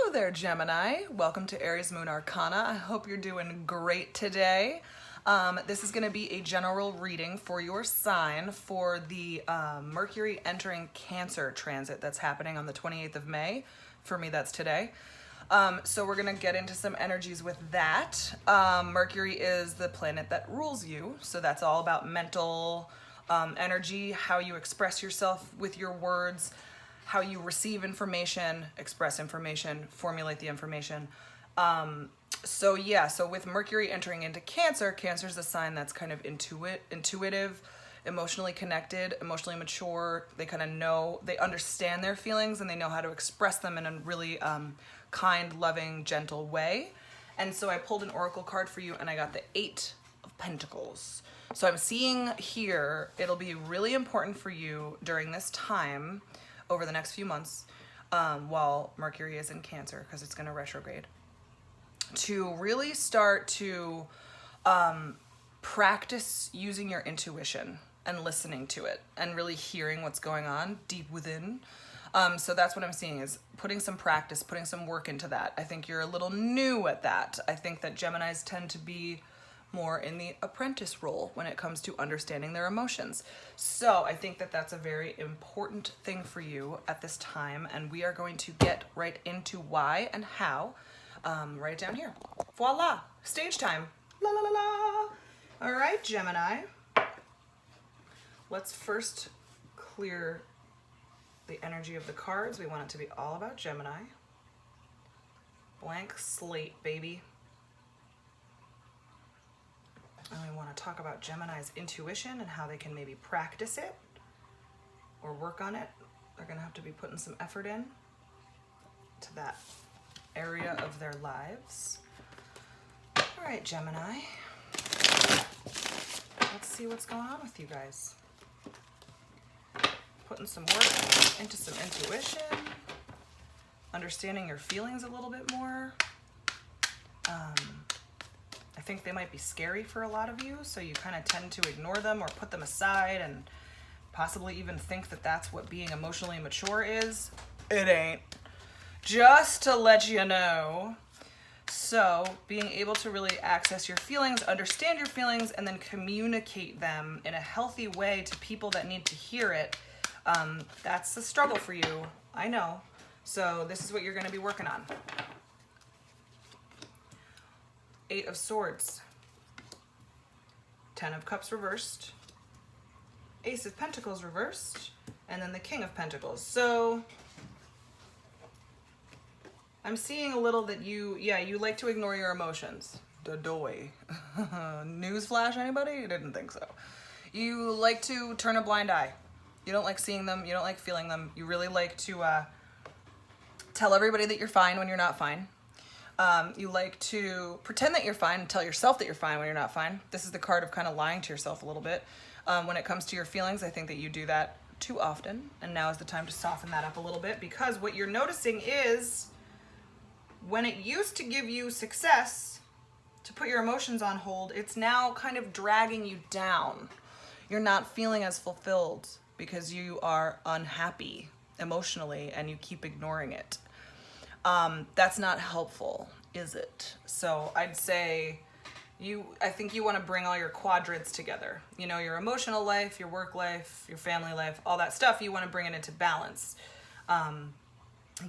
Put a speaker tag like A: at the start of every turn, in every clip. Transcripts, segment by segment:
A: Hello there, Gemini. Welcome to Aries Moon Arcana. I hope you're doing great today. This is going to be a general reading for your sign for the Mercury entering Cancer transit that's happening on the 28th of May. For me, that's today. So we're going to get into some energies with that. Mercury is the planet that rules you, so that's all about mental energy, how you express yourself with your words, how you receive information, express information, formulate the information. So with Mercury entering into Cancer, Cancer is a sign that's kind of intuitive, emotionally connected, emotionally mature. They kind of know, they understand their feelings and they know how to express them in a really kind, loving, gentle way. And so I pulled an oracle card for you and I got the 8 of Pentacles. So I'm seeing here, it'll be really important for you during this time over the next few months while Mercury is in Cancer, because it's going to retrograde, to really start to practice using your intuition and listening to it and really hearing what's going on deep within. So that's what I'm seeing, is putting some practice, putting some work into that. I think you're a little new at that. I think that Geminis tend to be more in the apprentice role when it comes to understanding their emotions. So I think that that's a very important thing for you at this time, and we are going to get right into why and how right down here. Voila, stage time. La la la la. All right, Gemini. Let's first clear the energy of the cards. We want it to be all about Gemini. Blank slate, baby. And we want to talk about Gemini's intuition and how they can maybe practice it or work on it. They're going to have to be putting some effort in to that area of their lives. All right, Gemini. Let's see what's going on with you guys. Putting some work into some intuition, understanding your feelings a little bit more. I think they might be scary for a lot of you, so you kind of tend to ignore them or put them aside and possibly even think that that's what being emotionally mature is. It ain't. Just to let you know. So being able to really access your feelings, understand your feelings, and then communicate them in a healthy way to people that need to hear it, that's a struggle for you. I know. So this is what you're going to be working on. 8 of Swords, 10 of Cups reversed, Ace of Pentacles reversed, and then the King of Pentacles. So I'm seeing a little that you like to ignore your emotions. Dodoy. Newsflash, anybody? Didn't think so. You like to turn a blind eye. You don't like seeing them. You don't like feeling them. You really like to tell everybody that you're fine when you're not fine. You like to pretend that you're fine and tell yourself that you're fine when you're not fine. This is the card of kind of lying to yourself a little bit. When it comes to your feelings, I think that you do that too often. And now is the time to soften that up a little bit, because what you're noticing is when it used to give you success to put your emotions on hold, it's now kind of dragging you down. You're not feeling as fulfilled because you are unhappy emotionally and you keep ignoring it. That's not helpful, is it? So I'd say I think you want to bring all your quadrants together. You know, your emotional life, your work life, your family life, all that stuff, you want to bring it into balance.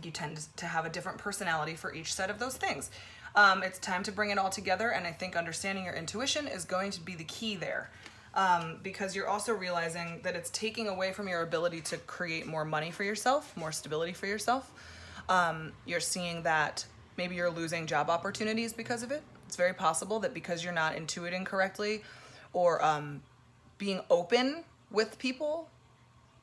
A: You tend to have a different personality for each set of those things. It's time to bring it all together, and I think understanding your intuition is going to be the key there. Because you're also realizing that it's taking away from your ability to create more money for yourself, more stability for yourself. You're seeing that maybe you're losing job opportunities because of it. It's very possible that because you're not intuiting correctly or being open with people,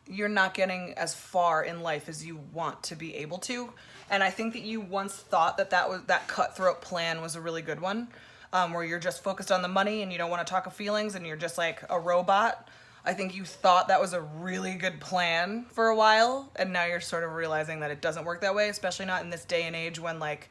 A: you're not getting as far in life as you want to be able to. And I think that you once thought that cutthroat plan was a really good one, where you're just focused on the money and you don't want to talk of feelings and you're just like a robot. I think you thought that was a really good plan for a while, and now you're sort of realizing that it doesn't work that way, especially not in this day and age when, like,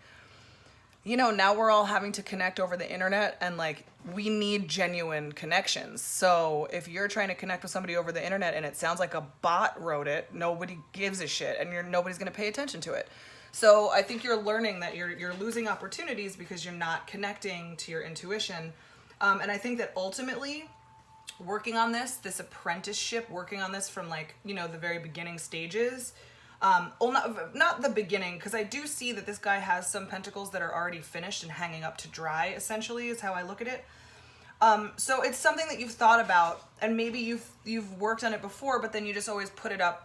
A: you know, now we're all having to connect over the internet, and like we need genuine connections. So if you're trying to connect with somebody over the internet and it sounds like a bot wrote it, nobody gives a shit, and nobody's going to pay attention to it. So I think you're learning that you're losing opportunities because you're not connecting to your intuition. And I think that ultimately working on this apprenticeship, working on this from like, you know, the very beginning stages, well, not the beginning, because I do see that this guy has some pentacles that are already finished and hanging up to dry, essentially, is how I look at it. So it's something that you've thought about, and maybe you've worked on it before, but then you just always put it up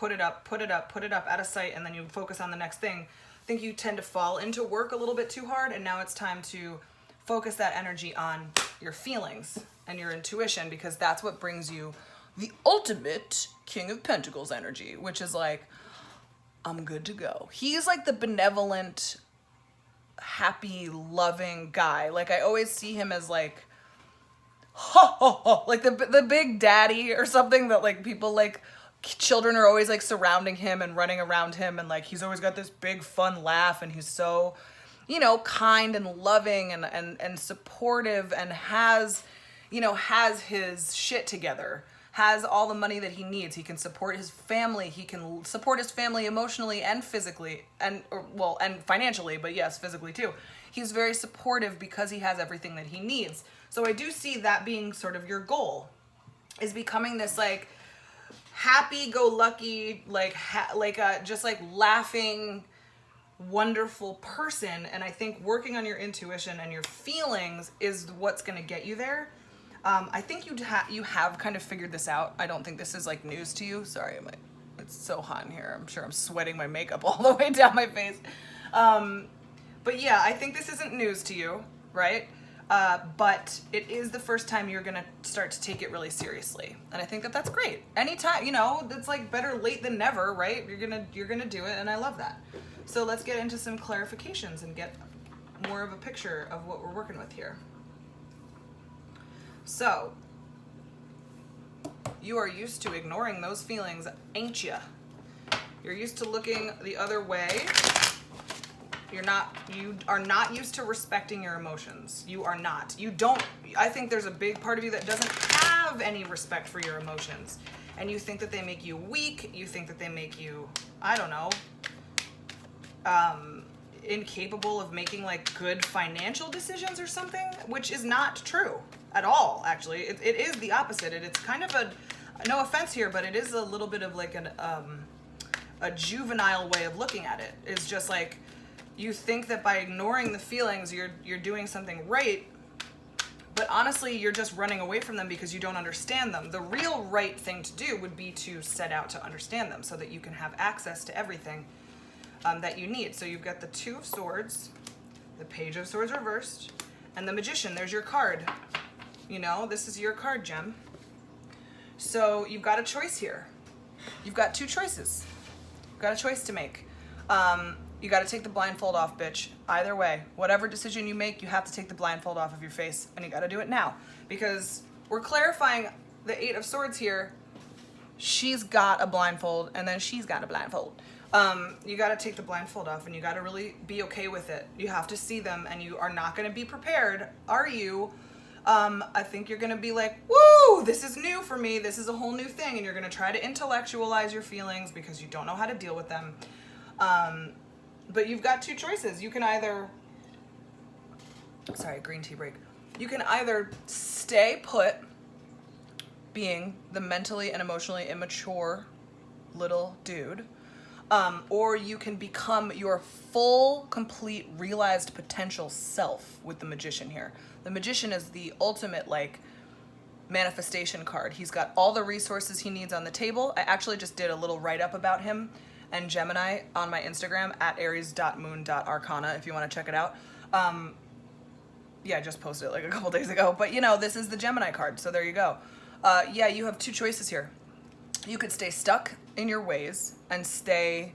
A: out of sight, and then you focus on the next thing. I think you tend to fall into work a little bit too hard, and now it's time to focus that energy on your feelings and your intuition, because that's what brings you the ultimate King of Pentacles energy, which is like, I'm good to go. He's like the benevolent, happy, loving guy. Like I always see him as like, like the big daddy or something that like people like, children are always like surrounding him and running around him, and like he's always got this big fun laugh, and he's so, you know, kind and loving and supportive, and has his shit together, has all the money that he needs. He can support his family. He can support his family emotionally and physically, and financially, but yes, physically too. He's very supportive because he has everything that he needs. So I do see that being sort of your goal, is becoming this like happy-go-lucky, like just like laughing, wonderful person. And I think working on your intuition and your feelings is what's going to get you there. I think you have kind of figured this out. I don't think this is like news to you. Sorry, it's so hot in here. I'm sure I'm sweating my makeup all the way down my face. But yeah, I think this isn't news to you, right? But it is the first time you're gonna start to take it really seriously, and I think that that's great. Anytime, you know, it's like better late than never, right? You're gonna do it, and I love that. So let's get into some clarifications and get more of a picture of what we're working with here. So, you are used to ignoring those feelings, ain't ya? You're used to looking the other way. You are not used to respecting your emotions. You are not. I think there's a big part of you that doesn't have any respect for your emotions. And you think that they make you weak. You think that they make you, I don't know, incapable of making like good financial decisions or something, which is not true at all, actually. It is the opposite. It's kind of no offense here, but it is a little bit of like a juvenile way of looking at it. It's just like, you think that by ignoring the feelings, you're doing something right, but honestly, you're just running away from them because you don't understand them. The real right thing to do would be to set out to understand them so that you can have access to everything that you need. So you've got the Two of Swords, the Page of Swords reversed, and the Magician. There's your card. You know, this is your card, Gem. So you've got a choice here. You've got two choices. You've got a choice to make. You got to take the blindfold off, bitch. Either way, whatever decision you make, you have to take the blindfold off of your face, and you got to do it now, because we're clarifying the Eight of Swords here. She's got a blindfold, and then she's got a blindfold. You got to take the blindfold off, and you got to really be okay with it. You have to see them, and you are not going to be prepared, are you? I think you're going to be like, woo, this is new for me. This is a whole new thing, and you're going to try to intellectualize your feelings because you don't know how to deal with them. But you've got two choices. You can either, green tea break. You can either stay put, being the mentally and emotionally immature little dude, or you can become your full, complete, realized potential self with the Magician here. The Magician is the ultimate, like, manifestation card. He's got all the resources he needs on the table. I actually just did a little write-up about him and Gemini on my Instagram at aries.moon.arcana if you want to check it out. Yeah, I just posted it like a couple days ago. But, you know, this is the Gemini card, so there you go. Yeah, you have two choices here. You could stay stuck in your ways and stay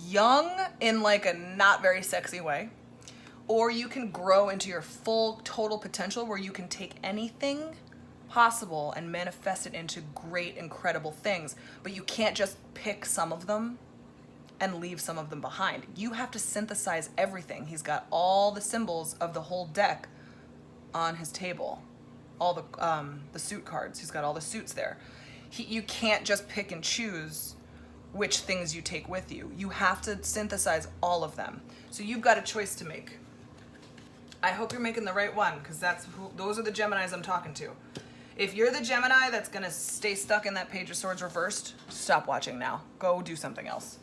A: young in like a not very sexy way. Or you can grow into your full, total potential where you can take anything possible and manifest it into great, incredible things. But you can't just pick some of them and leave some of them behind. You have to synthesize everything. He's got all the symbols of the whole deck on his table. All the suit cards. He's got all the suits there. You can't just pick and choose which things you take with you. You have to synthesize all of them. So you've got a choice to make. I hope you're making the right one, because those are the Geminis I'm talking to. If you're the Gemini that's gonna stay stuck in that Page of Swords reversed, stop watching now. Go do something else.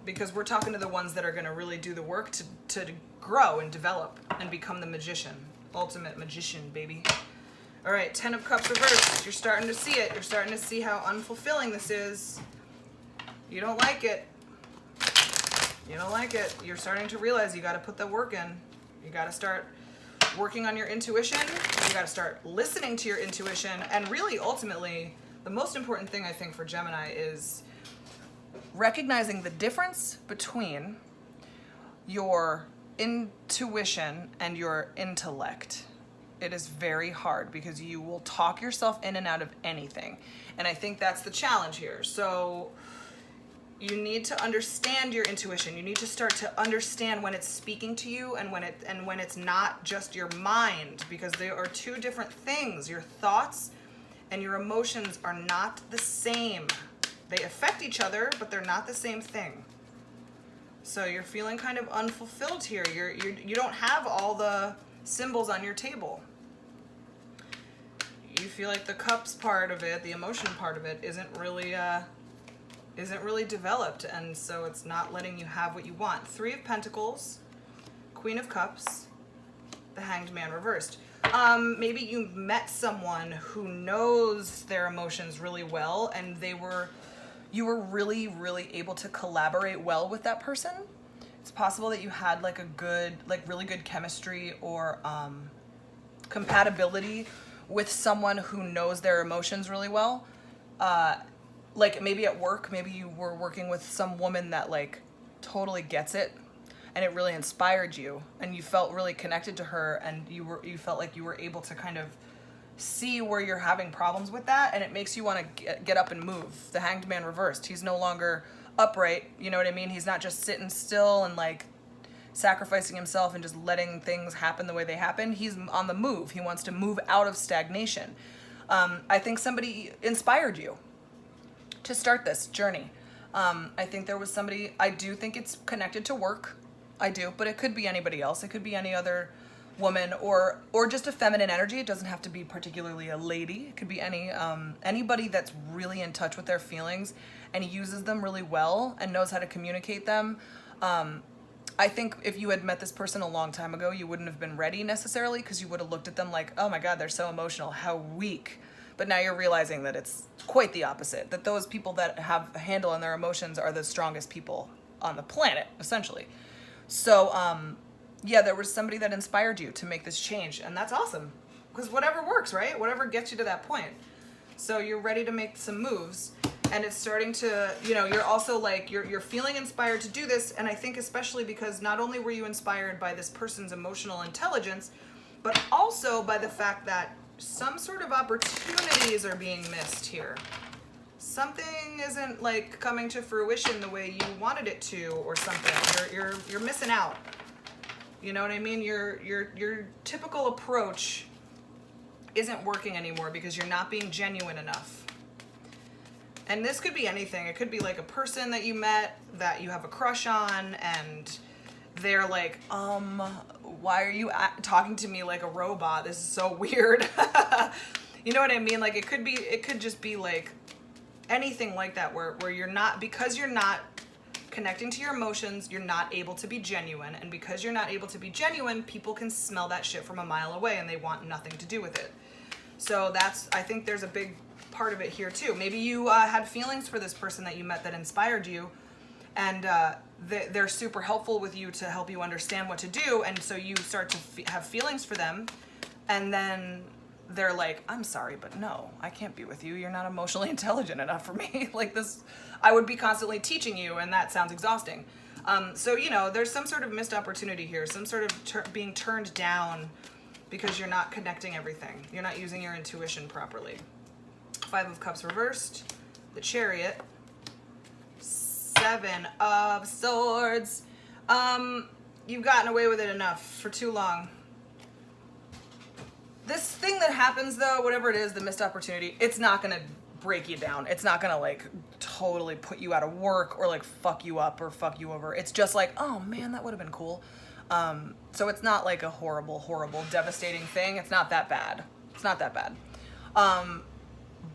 A: Because we're talking to the ones that are gonna really do the work to grow and develop and become the magician. Ultimate magician, baby. All right, 10 of Cups reversed. You're starting to see it. You're starting to see how unfulfilling this is. You don't like it. You don't like it. You're starting to realize you gotta put the work in. You gotta start working on your intuition. You gotta start listening to your intuition. And really, ultimately, the most important thing I think for Gemini is recognizing the difference between your intuition and your intellect. It is very hard because you will talk yourself in and out of anything. And I think that's the challenge here. So you need to understand your intuition. You need to start to understand when it's speaking to you and when it's not just your mind, because they are two different things. Your thoughts and your emotions are not the same. They affect each other, but they're not the same thing. So you're feeling kind of unfulfilled here. You don't have all the symbols on your table. You feel like the cups part of it, the emotion part of it, isn't really developed, and so it's not letting you have what you want. 3 of Pentacles, Queen of Cups, the Hanged Man reversed. Maybe you met someone who knows their emotions really well, and you were really, really able to collaborate well with that person. It's possible that you had like really good chemistry or compatibility with someone who knows their emotions really well. Like maybe at work, maybe you were working with some woman that like totally gets it, and it really inspired you, and you felt really connected to her, and you felt like you were able to kind of see where you're having problems with that, and it makes you want to get up and move. The Hanged Man reversed. He's no longer upright, you know what I mean? He's not just sitting still and like sacrificing himself and just letting things happen the way they happen. He's on the move. He wants to move out of stagnation. I think somebody inspired you to start this journey. I think there was somebody, I do think it's connected to work. I do, but it could be anybody else. It could be any other woman or just a feminine energy. It doesn't have to be particularly a lady. It could be anybody that's really in touch with their feelings and uses them really well and knows how to communicate them. I think if you had met this person a long time ago, you wouldn't have been ready necessarily, because you would have looked at them like, oh my God, they're so emotional, how weak. But now you're realizing that it's quite the opposite, that those people that have a handle on their emotions are the strongest people on the planet, essentially. So, yeah, there was somebody that inspired you to make this change, and that's awesome, because whatever works, right? Whatever gets you to that point. So you're ready to make some moves, and it's starting to, you're also like, you're feeling inspired to do this, and I think especially because not only were you inspired by this person's emotional intelligence, but also by the fact that some sort of opportunities are being missed here. Something isn't like coming to fruition the way you wanted it to, or something. You're missing out. You know what I mean? Your typical approach isn't working anymore because you're not being genuine enough. And this could be anything. It could be like a person that you met that you have a crush on, and they're like, why are you talking to me like a robot? This is so weird. You know what I mean? Like it could just be like anything like that where you're not, because you're not connecting to your emotions, you're not able to be genuine. And because you're not able to be genuine, people can smell that shit from a mile away and they want nothing to do with it. So I think there's a big part of it here too. Maybe you had feelings for this person that you met that inspired you, and they're super helpful with you to help you understand what to do, and so you start to have feelings for them, and then they're like, I'm sorry, but no, I can't be with you. You're not emotionally intelligent enough for me. Like this, I would be constantly teaching you, and that sounds exhausting. So, there's some sort of missed opportunity here, some sort of being turned down because you're not connecting everything. You're not using your intuition properly. 5 of Cups reversed, the Chariot, 7 of Swords. You've gotten away with it enough for too long. This thing that happens though, whatever it is, the missed opportunity, it's not gonna break you down. It's not gonna like totally put you out of work or like fuck you up or fuck you over. It's just like, oh man, that would have been cool. So it's not like a horrible, horrible, devastating thing. It's not that bad. It's not that bad.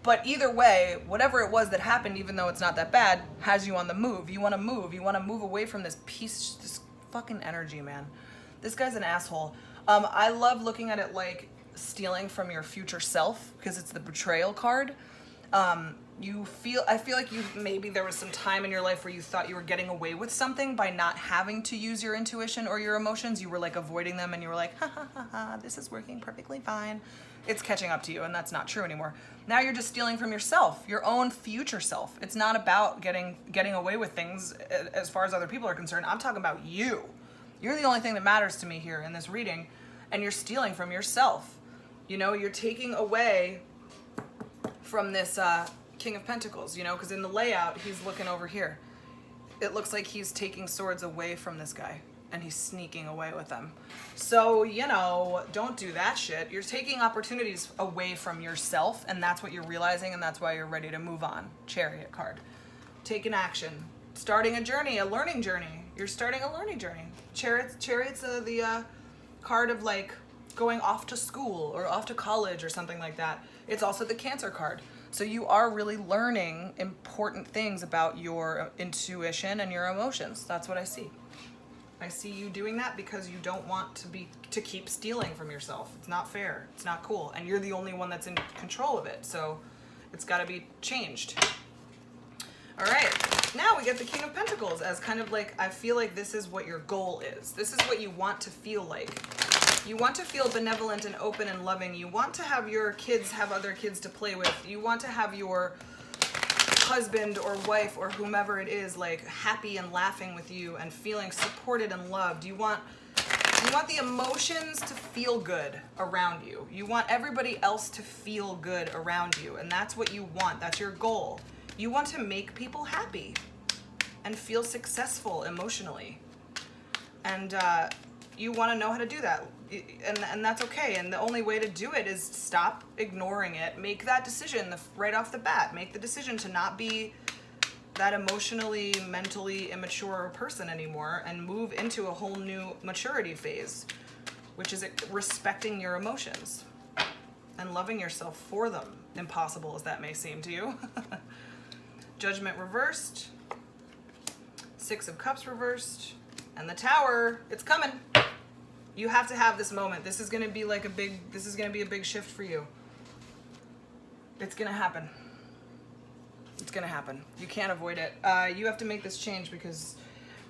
A: But either way, whatever it was that happened, even though it's not that bad, has you on the move. You want to move. You want to move away from this piece, this fucking energy, man. This guy's an asshole. I love looking at it like stealing from your future self because it's the betrayal card. I feel like maybe there was some time in your life where you thought you were getting away with something by not having to use your intuition or your emotions. You were like avoiding them and you were like, ha ha ha ha, this is working perfectly fine. It's catching up to you, and that's not true anymore. Now you're just stealing from yourself, your own future self. It's not about getting away with things as far as other people are concerned. I'm talking about you. You're the only thing that matters to me here in this reading, and you're stealing from yourself. You know, you're taking away from this King of Pentacles, you know, because in the layout, he's looking over here. It looks like he's taking swords away from this guy, and he's sneaking away with them. So, you know, don't do that shit. You're taking opportunities away from yourself, and that's what you're realizing, and that's why you're ready to move on. Chariot card. Take an action. Starting a journey, a learning journey. You're starting a learning journey. Chariot's the card of like going off to school or off to college or something like that. It's also the Cancer card. So you are really learning important things about your intuition and your emotions. That's what I see. I see you doing that because you don't want to keep stealing from yourself. It's not fair. It's not cool. And you're the only one that's in control of it. So it's got to be changed. All right. Now we get the King of Pentacles as kind of like, I feel like this is what your goal is. This is what you want to feel like. You want to feel benevolent and open and loving. You want to have your kids have other kids to play with. You want to have your husband or wife or whomever it is like happy and laughing with you and feeling supported and loved. You want the emotions to feel good around you. You want everybody else to feel good around you, and that's what you want. That's your goal. You want to make people happy and feel successful emotionally, and you want to know how to do that, and that's okay. And the only way to do it is stop ignoring it. Make that decision right off the bat. Make the decision to not be that emotionally, mentally immature person anymore and move into a whole new maturity phase, which is respecting your emotions and loving yourself for them, impossible as that may seem to you. Judgment reversed, Six of Cups reversed, and the Tower. It's coming. You have to have this moment. This is going to be like a big shift for you. It's going to happen. It's going to happen. You can't avoid it. You have to make this change because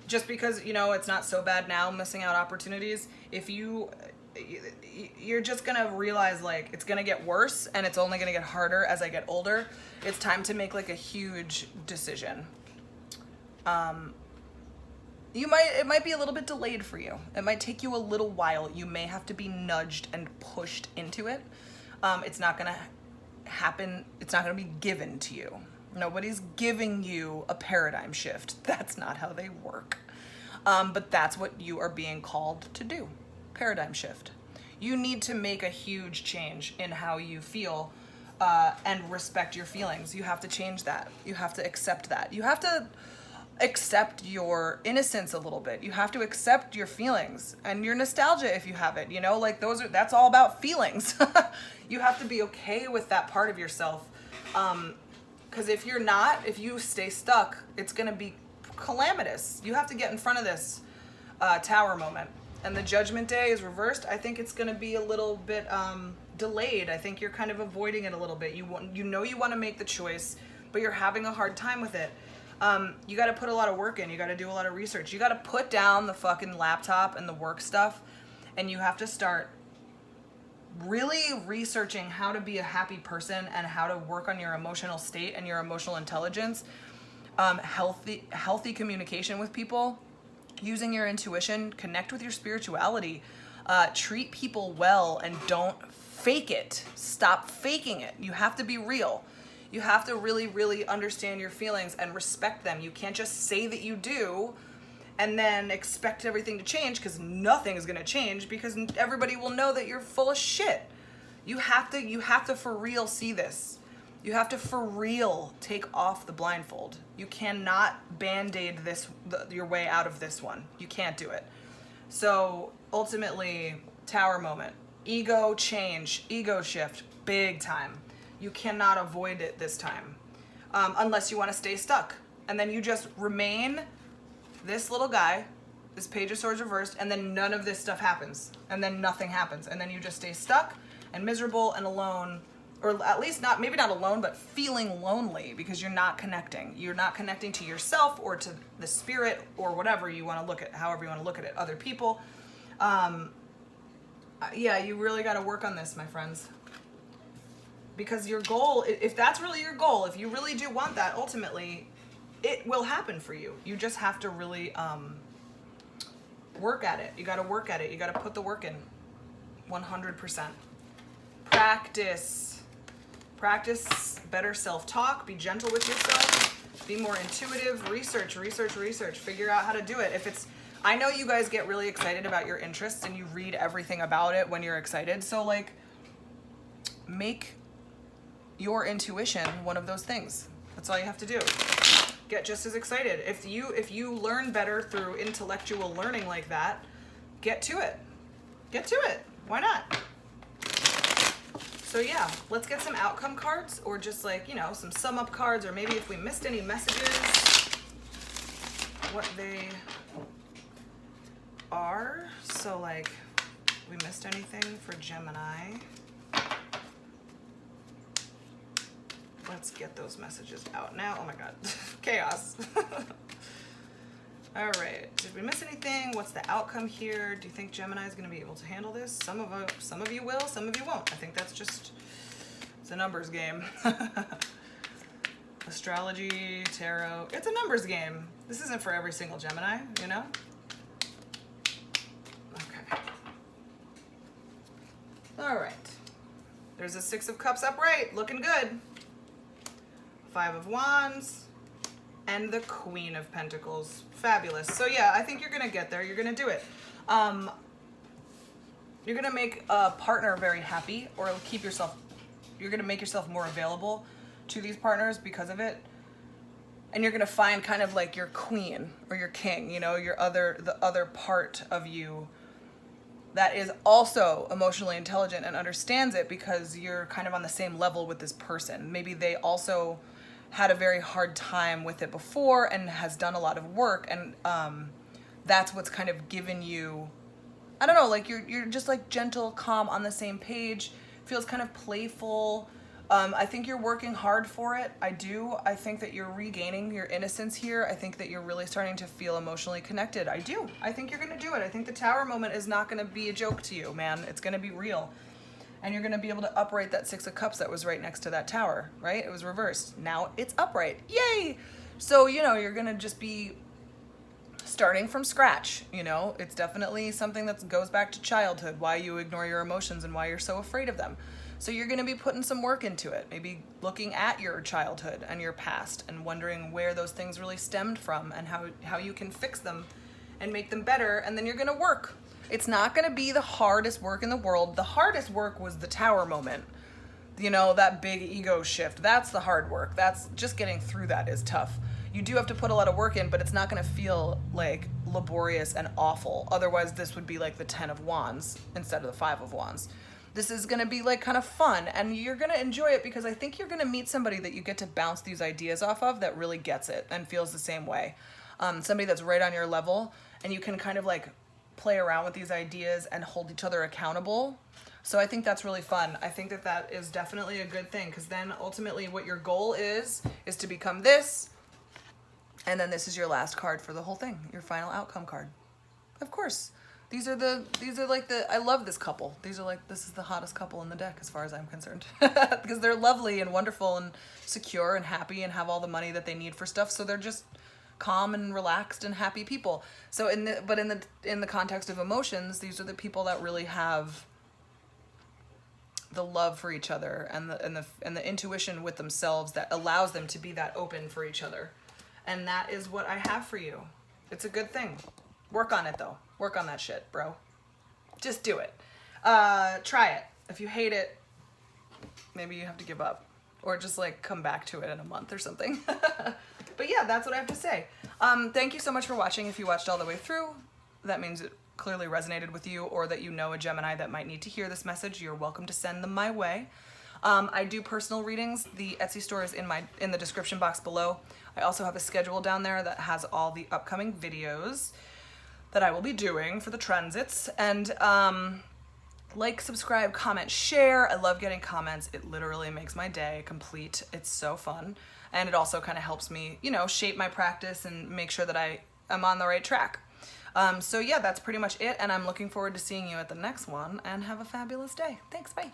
A: just because, you know, it's not so bad now, missing out opportunities, if you're just going to realize like it's going to get worse and it's only going to get harder as I get older. It's time to make like a huge decision. It might be a little bit delayed for you. It might take you a little while. You may have to be nudged and pushed into it. It's not going to happen. It's not going to be given to you. Nobody's giving you a paradigm shift. That's not how they work. But that's what you are being called to do. Paradigm shift. You need to make a huge change in how you feel and respect your feelings. You have to change that. You have to accept that. You have to accept your innocence a little bit. You have to accept your feelings and your nostalgia if you have it, you know, like that's all about feelings. You have to be okay with that part of yourself. Because if you stay stuck, it's going to be calamitous. You have to get in front of this Tower moment. And the Judgment Day is reversed. I think it's going to be a little bit delayed. I think you're kind of avoiding it a little bit. You want to make the choice, but you're having a hard time with it. You got to put a lot of work in. You got to do a lot of research. You got to put down the fucking laptop and the work stuff, and you have to start really researching how to be a happy person and how to work on your emotional state and your emotional intelligence. Healthy communication with people, using your intuition, connect with your spirituality, treat people well, and don't fake it. Stop faking it. You have to be real. You have to really, really understand your feelings and respect them. You can't just say that you do and then expect everything to change, because nothing is going to change, because everybody will know that you're full of shit. You have to for real see this. You have to, for real, take off the blindfold. You cannot band-aid your way out of this one. You can't do it. So ultimately, Tower moment. Ego change, ego shift, big time. You cannot avoid it this time. Unless you want to stay stuck. And then you just remain this little guy, this Page of Swords reversed, and then none of this stuff happens. And then nothing happens. And then you just stay stuck and miserable and alone. Or at least not, maybe not alone, but feeling lonely because you're not connecting. You're not connecting to yourself or to the spirit or whatever you want to look at, however you want to look at it, other people. Yeah, you really got to work on this, my friends. Because your goal, if that's really your goal, if you really do want that, ultimately, it will happen for you. You just have to really work at it. You got to work at it. You got to put the work in. 100%. Practice. Practice better self-talk. Be gentle with yourself. Be more intuitive. Research. Figure out how to do it. I know you guys get really excited about your interests and you read everything about it when you're excited. So like, make your intuition one of those things. That's all you have to do. Get just as excited. If you learn better through intellectual learning like that, get to it. Get to it. Why not? So yeah, let's get some outcome cards, or just like, you know, some sum up cards, or maybe if we missed any messages, what they are. So like, we missed anything for Gemini. Let's get those messages out now. Oh my God, chaos. All right, did we miss anything? What's the outcome here? Do you think Gemini is going to be able to handle this? Some of you will, some of you won't. I think that's just, it's a numbers game. Astrology, tarot, it's a numbers game. This isn't for every single Gemini, you know? Okay. All right. There's a 6 of Cups upright, looking good. 5 of Wands. And the Queen of Pentacles. Fabulous. So yeah, I think you're going to get there. You're going to do it. You're going to make a partner very happy, or you're going to make yourself more available to these partners because of it. And you're going to find kind of like your queen or your king, you know, the other part of you that is also emotionally intelligent and understands it because you're kind of on the same level with this person. Maybe they also had a very hard time with it before and has done a lot of work, and that's what's kind of given you, I don't know, like you're just like gentle, calm, on the same page, feels kind of playful. I think you're working hard for it. I do. I think that you're regaining your innocence here. I think that you're really starting to feel emotionally connected. I do. I think you're going to do it. I think the Tower moment is not going to be a joke to you, man. It's going to be real. And you're going to be able to upright that 6 of Cups that was right next to that tower, right? It was reversed. Now it's upright. Yay! So, you know, you're going to just be starting from scratch, you know? It's definitely something that goes back to childhood, why you ignore your emotions and why you're so afraid of them. So you're going to be putting some work into it, maybe looking at your childhood and your past and wondering where those things really stemmed from and how you can fix them and make them better, and then you're going to work. It's not going to be the hardest work in the world. The hardest work was the Tower moment. You know, that big ego shift. That's the hard work. That's just getting through that is tough. You do have to put a lot of work in, but it's not going to feel like laborious and awful. Otherwise, this would be like the 10 of Wands instead of the 5 of Wands. This is going to be like kind of fun, and you're going to enjoy it because I think you're going to meet somebody that you get to bounce these ideas off of that really gets it and feels the same way. Somebody that's right on your level, and you can kind of like play around with these ideas and hold each other accountable. So I think that's really fun. I think that that is definitely a good thing, because then ultimately what your goal is to become this, and then this is your last card for the whole thing, your final outcome card. Of course. These are like I love this couple. This is the hottest couple in the deck as far as I'm concerned. Because they're lovely and wonderful and secure and happy and have all the money that they need for stuff. So they're just calm and relaxed and happy people. So in the context of emotions, these are the people that really have the love for each other and the intuition with themselves that allows them to be that open for each other. And that is what I have for you. It's a good thing. Work on it though. Work on that shit, bro. Just do it. Try it. If you hate it, maybe you have to give up. or just like come back to it in a month or something. But yeah, that's what I have to say. Thank you so much for watching. If you watched all the way through, that means it clearly resonated with you, or that you know a Gemini that might need to hear this message. You're welcome to send them my way. I do personal readings. The Etsy store is in the description box below. I also have a schedule down there that has all the upcoming videos that I will be doing for the transits. And like, subscribe, comment, share. I love getting comments. It literally makes my day complete. It's so fun. And it also kind of helps me, you know, shape my practice and make sure that I'm on the right track. So yeah, that's pretty much it. And I'm looking forward to seeing you at the next one, and have a fabulous day. Thanks, bye.